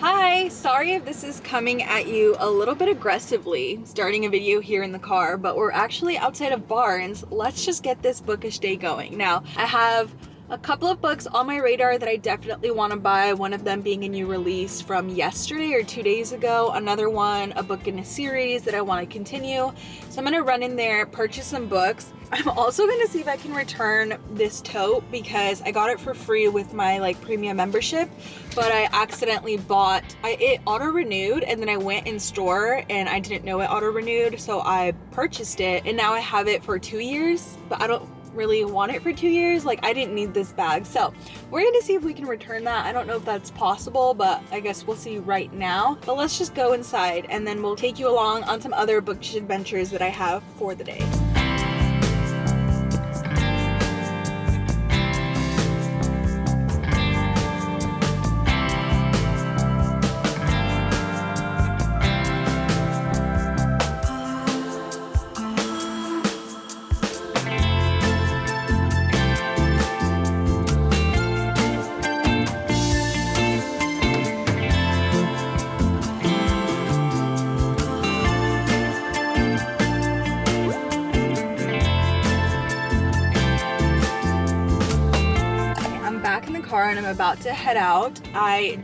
Hi, sorry if this is coming at you a little bit aggressively, starting a video here in the car, but we're actually outside of Barnes. Let's just get this bookish day going. Now, I have a couple of books on my radar that I definitely want to buy, one of them being a new release from yesterday or 2 days ago, another one, a book in a series that I want to continue. So I'm going to run in there, purchase some books. I'm also going to see if I can return this tote because I got it for free with my premium membership, but I accidentally bought, it auto-renewed and then I went in store and I didn't know it auto-renewed, so I purchased it and now I have it for 2 years, but I don't really want it for 2 years. I didn't need this bag, so we're going to see if we can return that. I don't know if that's possible, but I guess we'll see right now. But let's just go inside and then we'll take you along on some other bookish adventures that I have for the day. And I'm about to head out. I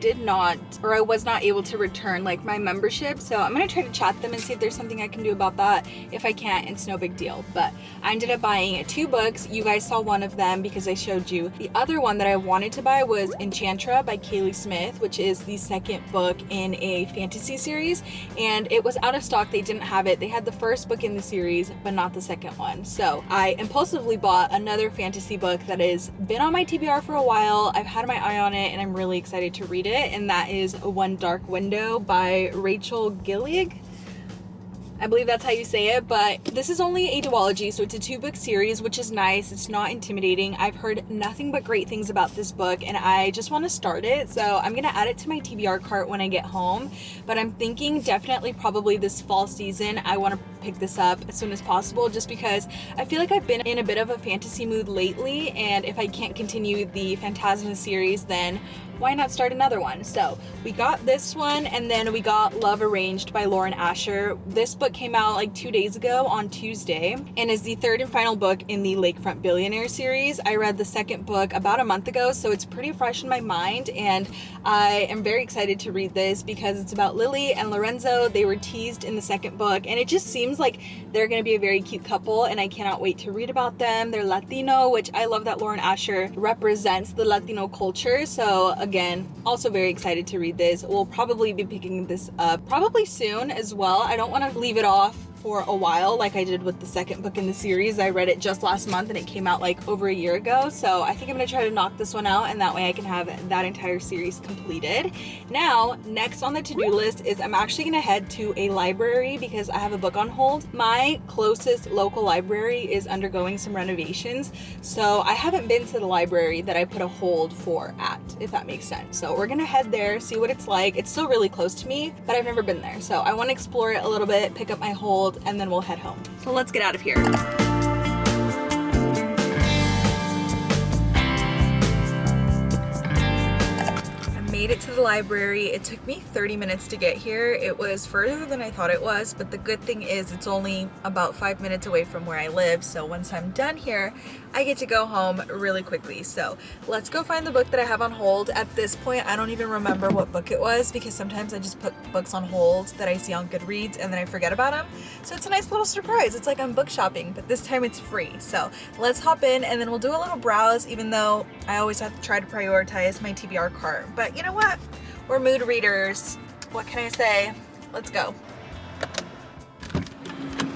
was not able to return my membership, so I'm gonna try to chat them and see if there's something I can do about that. If I can't, it's no big deal. But I ended up buying 2 books. You guys saw one of them because I showed you. The other one that I wanted to buy was Enchantra by Kaylee Smith, which is the second book in a fantasy series, and it was out of stock. They didn't have it. They had the first book in the series but not the second one, so I impulsively bought another fantasy book that has been on my TBR for a while. I've had my eye on it and I'm really excited to read it, and that is One Dark Window by Rachel Gillig. I believe that's how you say it, but this is only a duology, so it's a 2-book series, which is nice. It's not intimidating. I've heard nothing but great things about this book and I just want to start it, so I'm gonna add it to my TBR cart when I get home. But I'm thinking definitely probably this fall season I want to pick this up as soon as possible, just because I feel like I've been in a bit of a fantasy mood lately, and if I can't continue the Phantasma series, then why not start another one? So we got this one, and then we got Love Arranged by Lauren Asher. This book came out 2 days ago on Tuesday and is the 3rd and final book in the Lakefront Billionaire series. I read the second book about a month ago, so it's pretty fresh in my mind, and I am very excited to read this because it's about Lily and Lorenzo. They were teased in the second book and it just seems like they're going to be a very cute couple, and I cannot wait to read about them. They're Latino, which I love that Lauren Asher represents the Latino culture, so again, also very excited to read this. We'll probably be picking this up probably soon as well. I don't want to leave it off for a while like I did with the second book in the series. I read it just last month and it came out over a year ago, so I think I'm gonna try to knock this one out, and that way I can have that entire series completed. Now, next on the to-do list is I'm actually gonna head to a library because I have a book on hold. My closest local library is undergoing some renovations, so I haven't been to the library that I put a hold for at, if that makes sense. So we're gonna head there, see what it's like. It's still really close to me, but I've never been there, so I want to explore it a little bit, pick up my hold, and then we'll head home. So let's get out of here. Made it to the library. It took me 30 minutes to get here. It was further than I thought it was, but the good thing is it's only about 5 minutes away from where I live, so once I'm done here I get to go home really quickly. So let's go find the book that I have on hold. At this point I don't even remember what book it was because sometimes I just put books on hold that I see on Goodreads and then I forget about them, so it's a nice little surprise. It's like I'm book shopping, but this time it's free. So let's hop in and then we'll do a little browse, even though I always have to try to prioritize my TBR cart, but you know what? We're mood readers. What can I say? Let's go.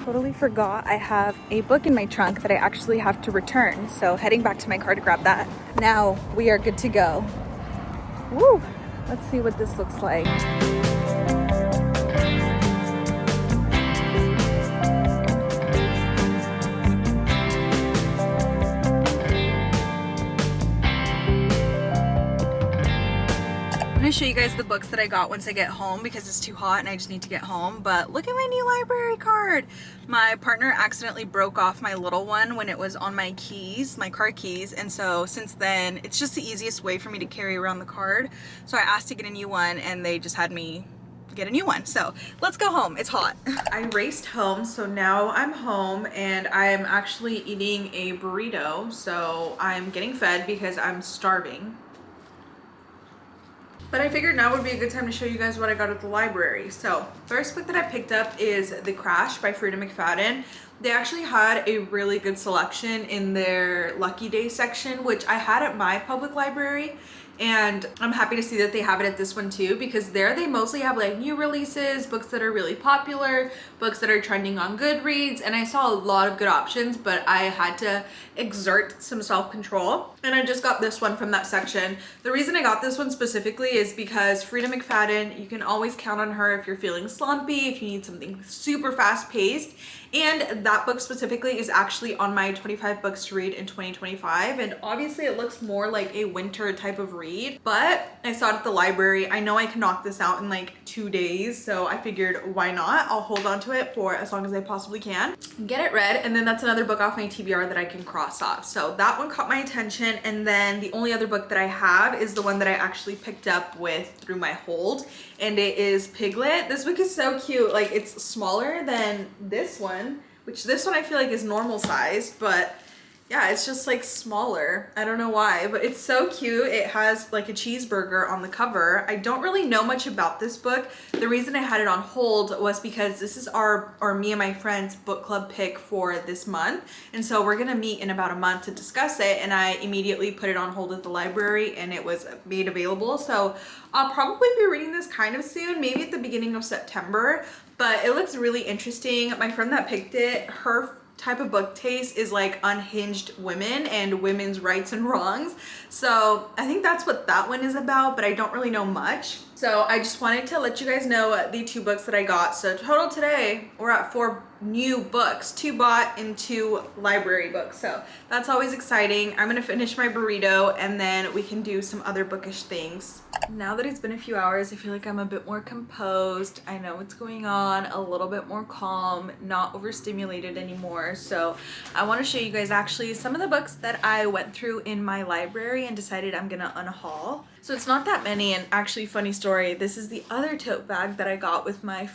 Totally forgot I have a book in my trunk that I actually have to return, so heading back to my car to grab that. Now we are good to go. Woo! Let's see what this looks like. gonna show you guys the books that I got once I get home because it's too hot and I just need to get home. But look at my new library card. My partner accidentally broke off my little one when it was on my keys, my car keys, and so since then it's just the easiest way for me to carry around the card. So I asked to get a new one and they just had me get a new one. So let's go home, it's hot. I raced home, so now I'm home and I'm actually eating a burrito. So I'm getting fed because I'm starving. But I figured now would be a good time to show you guys what I got at the library. So first book that I picked up is The Crash by Frida McFadden. They actually had a really good selection in their Lucky Day section, which I had at my public library. And I'm happy to see that they have it at this one too, because there they mostly have like new releases, books that are really popular, books that are trending on Goodreads, and I saw a lot of good options, but I had to exert some self-control and I just got this one from that section. The reason I got this one specifically is because Frida McFadden, you can always count on her if you're feeling slumpy, if you need something super fast-paced. And that book specifically is actually on my 25 books to read in 2025. And obviously it looks more like a winter type of read, but I saw it at the library. I know I can knock this out in like 2 days. So I figured why not? I'll hold on to it for as long as I possibly can. Get it read. And then that's another book off my TBR that I can cross off. So that one caught my attention. And then the only other book that I have is the one that I actually picked up with through my hold. And it is Piglet. This book is so cute. Like it's smaller than this one, which this one I feel like is normal size, but yeah, it's just like smaller. I don't know why, but it's so cute. It has like a cheeseburger on the cover. I don't really know much about this book. The reason I had it on hold was because this is our me and my friends book club pick for this month. And so we're gonna meet in about a month to discuss it. And I immediately put it on hold at the library and it was made available. So I'll probably be reading this kind of soon, maybe at the beginning of September, but it looks really interesting. My friend that picked it, her type of book taste is like unhinged women and women's rights and wrongs. So I think that's what that one is about, but I don't really know much. So I just wanted to let you guys know the 2 books that I got. So total today, we're at 4 new books, 2 bought and 2 library books. So that's always exciting. I'm gonna finish my burrito and then we can do some other bookish things. Now that it's been a few hours, I feel like I'm a bit more composed. I know what's going on, a little bit more calm, not overstimulated anymore. So I want to show you guys actually some of the books that I went through in my library and decided I'm gonna unhaul. So it's not that many, and actually funny story, this is the other tote bag that I got with my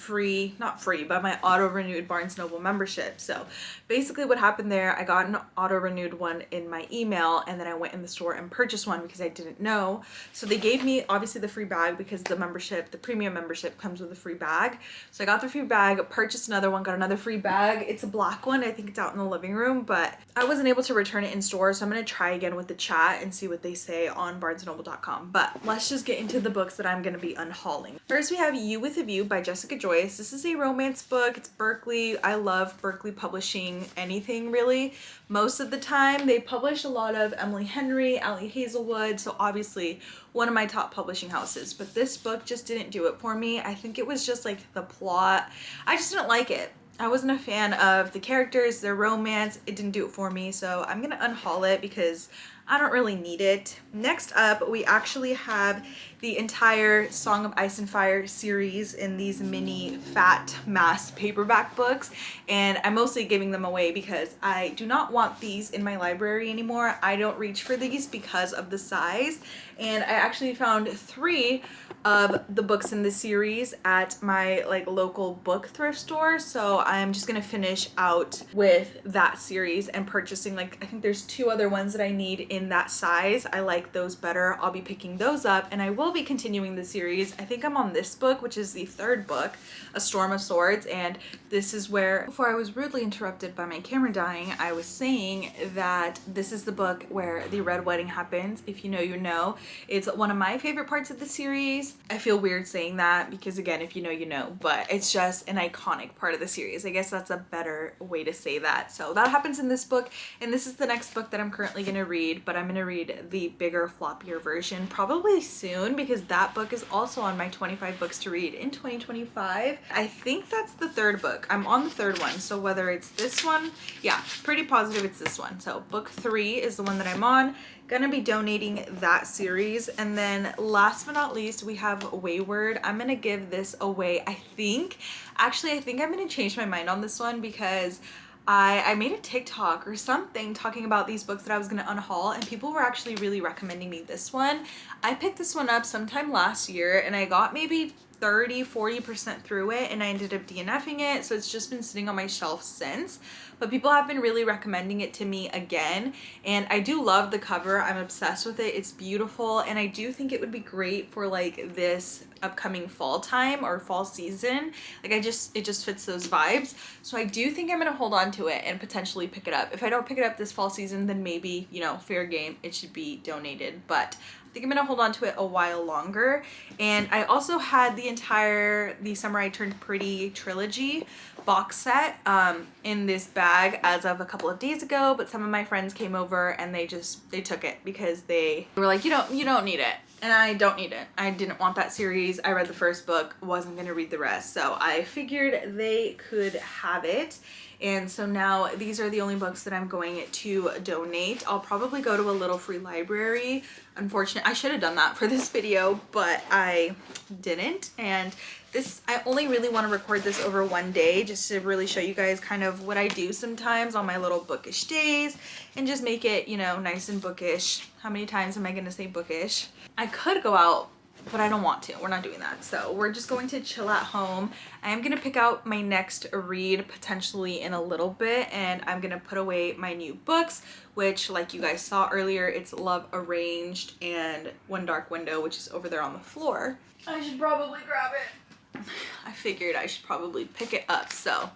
not free, but my auto-renewed Barnes & Noble membership. So basically what happened there, I got an auto-renewed one in my email and then I went in the store and purchased one because I didn't know. So they gave me obviously the free bag because the membership, the premium membership comes with a free bag. So I got the free bag, purchased another one, got another free bag. It's a black one, I think it's out in the living room, but I wasn't able to return it in store. So I'm gonna try again with the chat and see what they say on barnesandnoble.com. But let's just get into the books that I'm going to be unhauling. First, we have You with a View by Jessica Joyce. This is a romance book. It's Berkeley. I love Berkeley publishing anything really. Most of the time, they publish a lot of Emily Henry, Ali Hazelwood, so obviously one of my top publishing houses. But this book just didn't do it for me. I think it was just like the plot. I just didn't like it. I wasn't a fan of the characters, their romance. It didn't do it for me, so I'm gonna unhaul it because I don't really need it. Next up, we actually have the entire Song of Ice and Fire series in these mini fat mass paperback books, and I'm mostly giving them away because I do not want these in my library anymore. I don't reach for these because of the size, and I actually found 3 of the books in this series at my like local book thrift store, so I'm just gonna finish out with that series and purchasing, like, I think there's 2 other ones that I need in that size. I like those better. I'll be picking those up, and I will be continuing the series. I think I'm on this book, which is the 3rd book, A Storm of Swords, and this is where, before I was rudely interrupted by my camera dying, I was saying that this is the book where the Red Wedding happens. If you know, you know. It's one of my favorite parts of the series. I feel weird saying that because, again, if you know, you know, but it's just an iconic part of the series. I guess that's a better way to say that. So that happens in this book, and this is the next book that I'm currently going to read. but I'm gonna read the bigger, floppier version probably soon, because that book is also on my 25 books to read in 2025. I think that's the third book. I'm on the third one, so whether it's this one, yeah, pretty positive it's this one. So book 3 is the one that I'm on. Gonna be donating that series. And then last but not least, we have Wayward. I'm gonna give this away. I think I'm gonna change my mind on this one, because I made a TikTok or something talking about these books that I was gonna unhaul, and people were actually really recommending me this one. I picked this one up sometime last year and I got maybe 30-40% through it, and I ended up DNFing it, so it's just been sitting on my shelf since. But people have been really recommending it to me again, and I do love the cover. I'm obsessed with it. It's beautiful, and I do think it would be great for like this upcoming fall time or fall season. Like it just fits those vibes. So I do think I'm gonna hold on to it and potentially pick it up. If I don't pick it up this fall season, then maybe, you know, fair game, it should be donated. But I think I'm gonna hold on to it a while longer. And I also had the Summer I Turned Pretty trilogy box set in this bag as of a couple of days ago, but some of my friends came over and they took it because they were like, you don't need it. And I don't need it. I didn't want that series. I read the first book, wasn't gonna read the rest. So I figured they could have it. And so now these are the only books that I'm going to donate. I'll probably go to a little free library. Unfortunately, I should have done that for this video, but I didn't. And I only really want to record this over one day just to really show you guys kind of what I do sometimes on my little bookish days and just make it, you know, nice and bookish. How many times am I going to say bookish? I could go out, but I don't want to. We're not doing that. So we're just going to chill at home. I am going to pick out my next read potentially in a little bit, and I'm going to put away my new books, which like you guys saw earlier, it's Love Arranged and One Dark Window, which is over there on the floor. I should probably grab it. I figured I should probably pick it up. So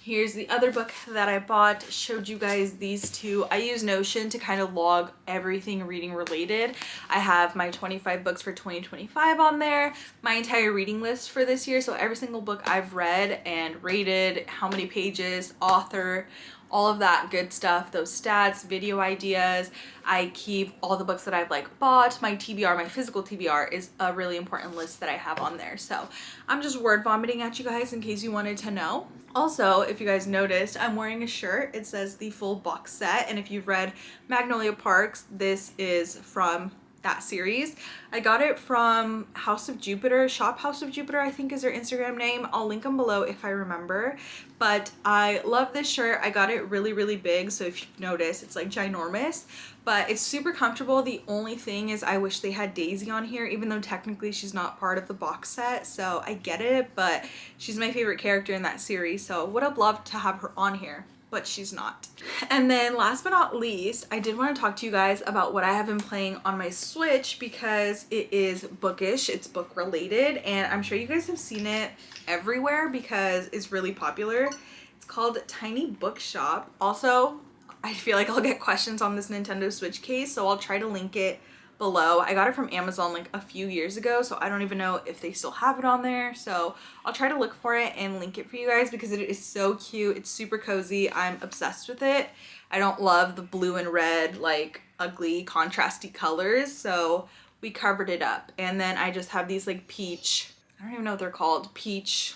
here's the other book that I bought. Showed you guys these two. I use Notion to kind of log everything reading related. I have my 25 books for 2025 on there, my entire reading list for this year. So every single book I've read and rated, how many pages, author, all of that good stuff, those stats, video ideas. I keep all the books that I've like bought. My TBR, my physical TBR is a really important list that I have on there. So I'm just word vomiting at you guys in case you wanted to know. Also, if you guys noticed, I'm wearing a shirt. It says the full box set. And if you've read Magnolia Parks, this is from that series. I got it from House of Jupiter, Shop House of Jupiter, I think is their Instagram name. I'll link them below if I remember. But I love this shirt. I got it really, really big. So if you've noticed, it's like ginormous, but it's super comfortable. The only thing is I wish they had Daisy on here, even though technically she's not part of the box set. So I get it, but she's my favorite character in that series. So would have loved to have her on here, but she's not. And then last but not least, I did want to talk to you guys about what I have been playing on my Switch, because it is bookish, it's book related, and I'm sure you guys have seen it everywhere because it's really popular. It's called Tiny Bookshop. Also, I feel like I'll get questions on this Nintendo Switch case, so I'll try to link it below. I got it from Amazon like a few years ago, so I don't even know if they still have it on there. So I'll try to look for it and link it for you guys because it is so cute. It's super cozy. I'm obsessed with it. I don't love the blue and red, like ugly contrasty colors, so we covered it up. And then I just have these like peach, I don't even know what they're called, peach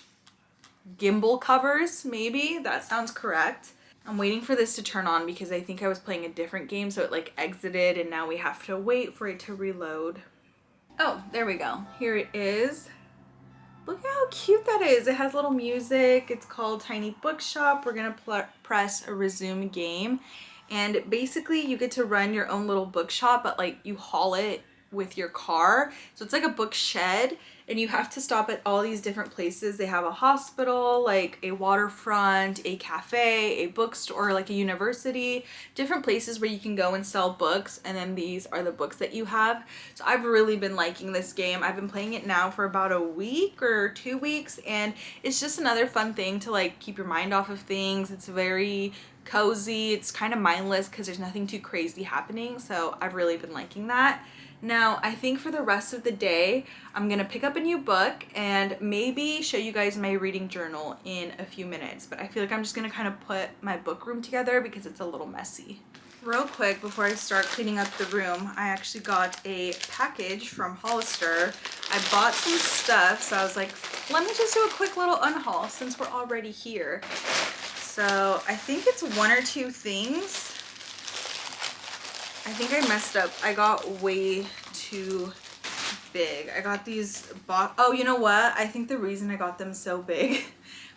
gimbal covers, maybe. That sounds correct. I'm waiting for this to turn on because I think I was playing a different game, so it like exited and now we have to wait for it to reload. Oh, there we go. Here it is. Look at how cute that is. It has little music. It's called Tiny Bookshop. We're gonna press a resume game, and basically you get to run your own little bookshop, but like you haul it with your car. So it's like a book shed, and you have to stop at all these different places. They have a hospital, like a waterfront, a cafe, a bookstore, like a university, different places where you can go and sell books, and then these are the books that you have. So I've really been liking this game. I've been playing it now for about a week or 2 weeks, and it's just another fun thing to like keep your mind off of things. It's very cozy. It's kind of mindless because there's nothing too crazy happening, so I've really been liking that. Now, I think for the rest of the day, I'm gonna pick up a new book and maybe show you guys my reading journal in a few minutes, but I feel like I'm just gonna kind of put my book room together because it's a little messy. Real quick before I start cleaning up the room, I actually got a package from Hollister. I bought some stuff, so I was like, let me just do a quick little unhaul since we're already here. So I think it's one or two things. I think I messed up. I got way too big. I got these oh, you know what? I think the reason I got them so big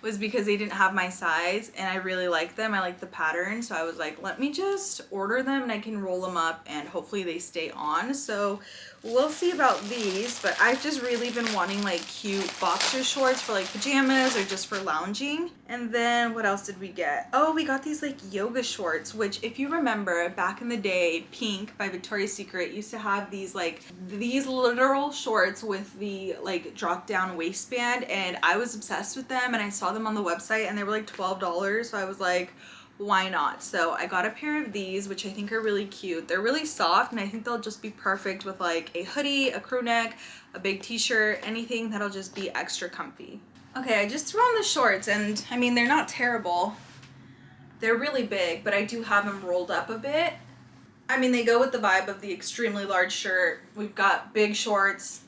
was because they didn't have my size and I really like them. I like the pattern. So I was like, let me just order them and I can roll them up and hopefully they stay on. So we'll see about these, but I've just really been wanting like cute boxer shorts for like pajamas or just for lounging. And then what else did we get? Oh, we got these like yoga shorts, which if you remember back in the day, Pink by Victoria's Secret used to have these literal shorts with the like drop down waistband, and I was obsessed with them and I saw them on the website and they were like $12. So I was like, why not? So I got a pair of these, which I think are really cute. They're really soft and I think they'll just be perfect with like a hoodie, a crew neck, a big t-shirt, anything that'll just be extra comfy. Okay, I just threw on the shorts and I mean, they're not terrible. They're really big, but I do have them rolled up a bit. I mean, they go with the vibe of the extremely large shirt. We've got big shorts.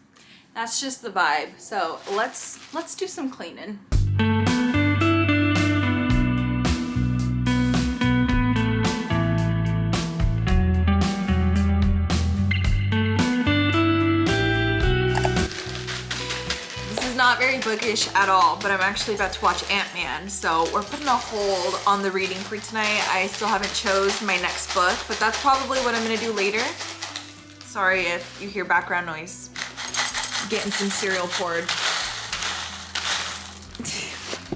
That's just the vibe. So let's do some cleaning. Not very bookish at all, but I'm actually about to watch Ant-Man, so we're putting a hold on the reading for tonight. I still haven't chose my next book, but that's probably what I'm gonna do later. Sorry if you hear background noise. I'm getting some cereal poured.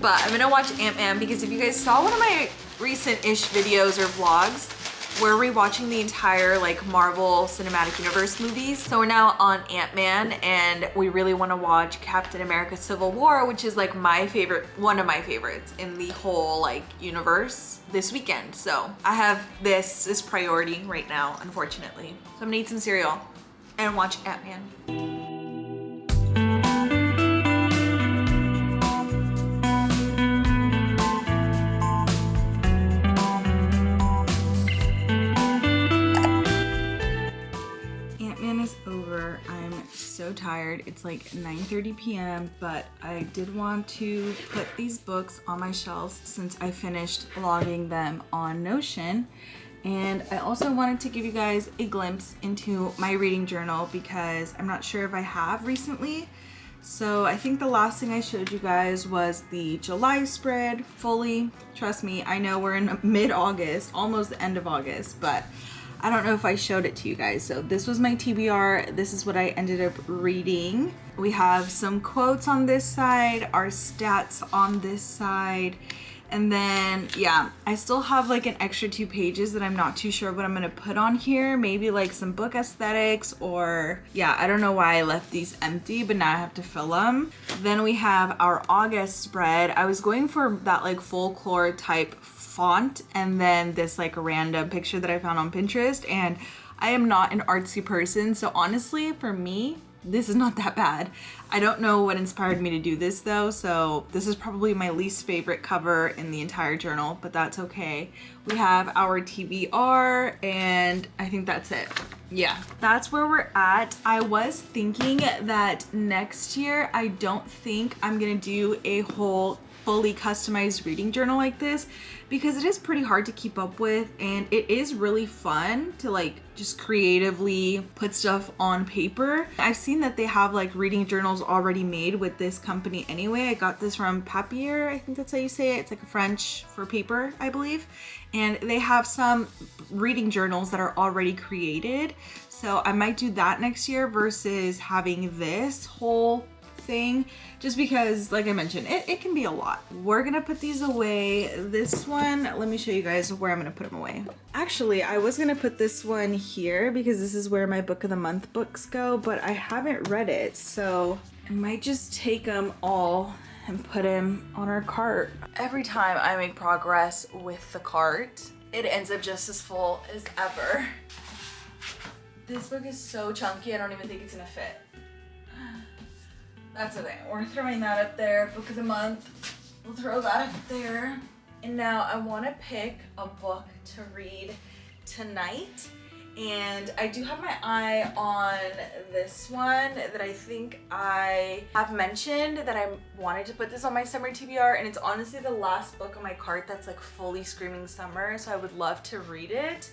But I'm gonna watch Ant-Man because if you guys saw one of my recent-ish videos or vlogs, we're rewatching the entire like Marvel Cinematic Universe movies. So we're now on Ant-Man and we really want to watch Captain America Civil War, which is like my favorite, one of my favorites in the whole like universe this weekend. So I have this priority right now, unfortunately. So I'm gonna eat some cereal and watch Ant-Man. Over. I'm so tired. It's like 9:30 p.m. but I did want to put these books on my shelves since I finished logging them on Notion. And I also wanted to give you guys a glimpse into my reading journal because I'm not sure if I have recently. So I think the last thing I showed you guys was the July spread fully. Trust me, I know we're in mid-August, almost the end of August, but I don't know if I showed it to you guys. So this was my TBR. This is what I ended up reading. We have some quotes on this side, our stats on this side. And then, yeah, I still have like an extra 2 pages that I'm not too sure what I'm gonna put on here. Maybe like some book aesthetics or, yeah, I don't know why I left these empty, but now I have to fill them. Then we have our August spread. I was going for that like folklore type font and then this like random picture that I found on Pinterest, and I am not an artsy person, so honestly for me this is not that bad. I don't know what inspired me to do this though, so this is probably my least favorite cover in the entire journal, but that's okay. We have our TBR and I think that's it. Yeah, that's where we're at. I was thinking that next year I don't think I'm gonna do a whole fully customized reading journal like this because it is pretty hard to keep up with, and it is really fun to like just creatively put stuff on paper. I've seen that they have like reading journals already made with this company anyway. I got this from Papier, I think that's how you say it. It's like a French for paper, I believe. And they have some reading journals that are already created. So I might do that next year versus having this whole thing, just because like I mentioned it can be a lot. We're gonna put these away. This one, let me show you guys where I'm gonna put them away. Actually, I was gonna put this one here because this is where my book of the month books go, but I haven't read it, so I might just take them all and put them on our cart. Every time I make progress with the cart, it ends up just as full as ever. This book is so chunky, I don't even think it's gonna fit. That's okay, we're throwing that up there. Book of the month, we'll throw that up there. And now I wanna pick a book to read tonight. And I do have my eye on this one that I think I have mentioned that I wanted to put this on my summer TBR, and it's honestly the last book on my cart that's like fully screaming summer, so I would love to read it.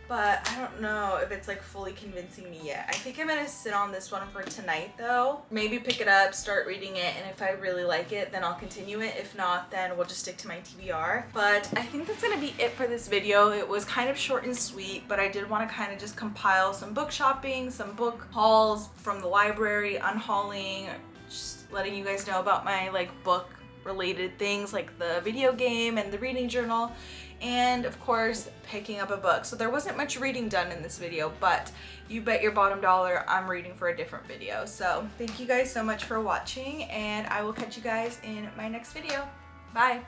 But I don't know if it's like fully convincing me yet. I think I'm gonna sit on this one for tonight though. Maybe pick it up, start reading it, and if I really like it, then I'll continue it. If not, then we'll just stick to my TBR. But I think that's gonna be it for this video. It was kind of short and sweet, but I did want to kind of just compile some book shopping, some book hauls from the library, unhauling, just letting you guys know about my like book related things like the video game and the reading journal, and of course picking up a book. So there wasn't much reading done in this video, but you bet your bottom dollar I'm reading for a different video. So thank you guys so much for watching, and I will catch you guys in my next video. Bye.